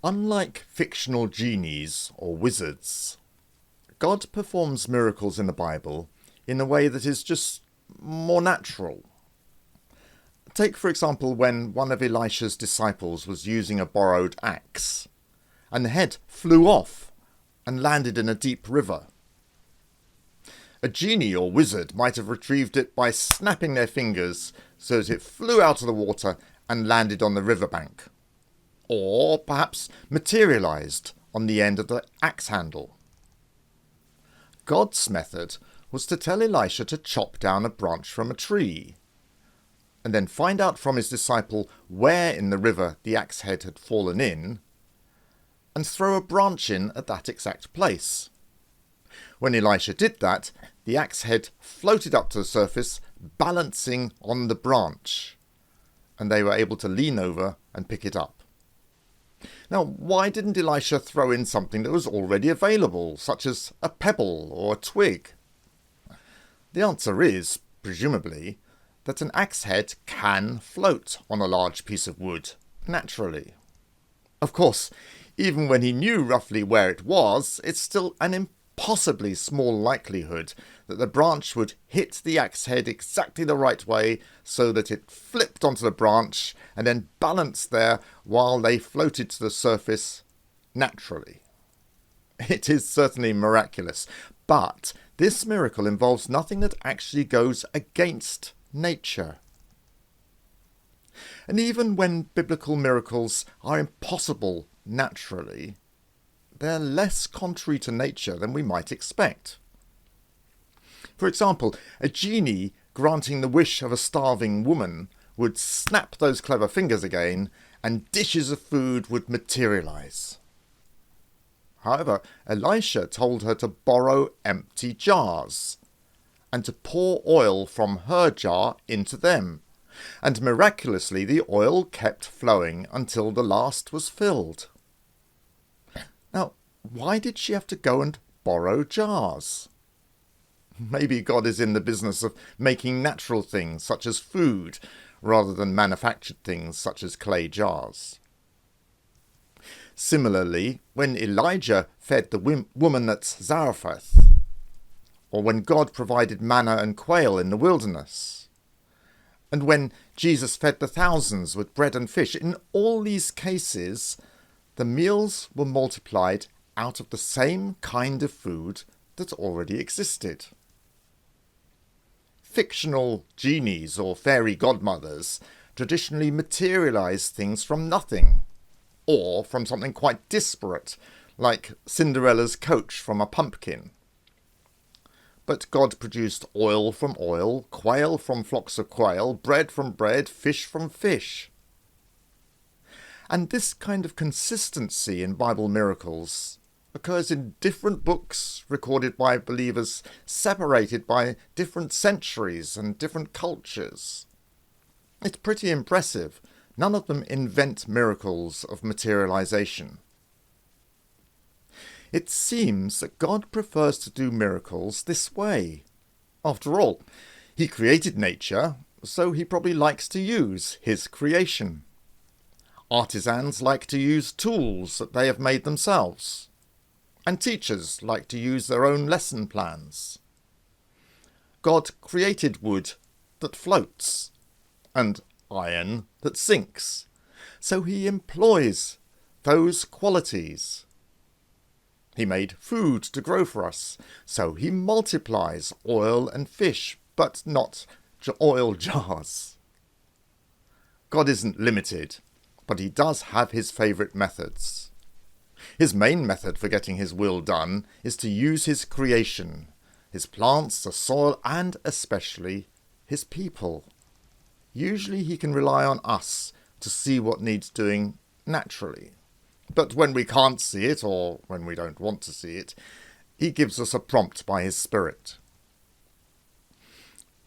Unlike fictional genies or wizards, God performs miracles in the Bible in a way that is just more natural. Take, for example, when one of Elisha's disciples was using a borrowed axe, and the head flew off and landed in a deep river. A genie or wizard might have retrieved it by snapping their fingers so that it flew out of the water and landed on the riverbank, or perhaps materialised on the end of the axe handle. God's method was to tell Elisha to chop down a branch from a tree, and then find out from his disciple where in the river the axe head had fallen in, and throw a branch in at that exact place. When Elisha did that, the axe head floated up to the surface, balancing on the branch, and they were able to lean over and pick it up. Now, why didn't Elisha throw in something that was already available, such as a pebble or a twig? The answer is, presumably, that an axe head can float on a large piece of wood, naturally. Of course, even when he knew roughly where it was, it's still an impossibly small likelihood that the branch would hit the axe head exactly the right way so that it flipped onto the branch and then balanced there while they floated to the surface naturally. It is certainly miraculous, but this miracle involves nothing that actually goes against nature. And even when biblical miracles are impossible naturally, they're less contrary to nature than we might expect. For example, a genie granting the wish of a starving woman would snap those clever fingers again, and dishes of food would materialise. However, Elisha told her to borrow empty jars, and to pour oil from her jar into them, and miraculously the oil kept flowing until the last was filled. Now, why did she have to go and borrow jars? Maybe God is in the business of making natural things such as food, rather than manufactured things such as clay jars. Similarly, when Elijah fed the woman at Zarephath, or when God provided manna and quail in the wilderness, and when Jesus fed the thousands with bread and fish, in all these cases, the meals were multiplied out of the same kind of food that already existed. Fictional genies or fairy godmothers traditionally materialise things from nothing, or from something quite disparate, like Cinderella's coach from a pumpkin. But God produced oil from oil, quail from flocks of quail, bread from bread, fish from fish. And this kind of consistency in Bible miracles occurs in different books recorded by believers separated by different centuries and different cultures. It's pretty impressive. None of them invent miracles of materialization. It seems that God prefers to do miracles this way. After all, he created nature, so he probably likes to use his creation. Artisans like to use tools that they have made themselves, and teachers like to use their own lesson plans. God created wood that floats, and iron that sinks, so he employs those qualities. He made food to grow for us, so he multiplies oil and fish, but not oil jars. God isn't limited, but he does have his favourite methods. His main method for getting his will done is to use his creation, his plants, the soil, and especially his people. Usually he can rely on us to see what needs doing naturally. But when we can't see it, or when we don't want to see it, he gives us a prompt by his Spirit.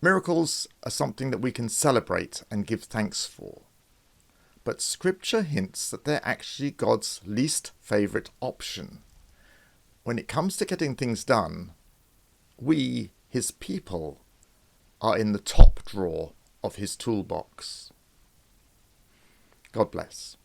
Miracles are something that we can celebrate and give thanks for. But Scripture hints that they're actually God's least favourite option. When it comes to getting things done, we, his people, are in the top drawer of his toolbox. God bless.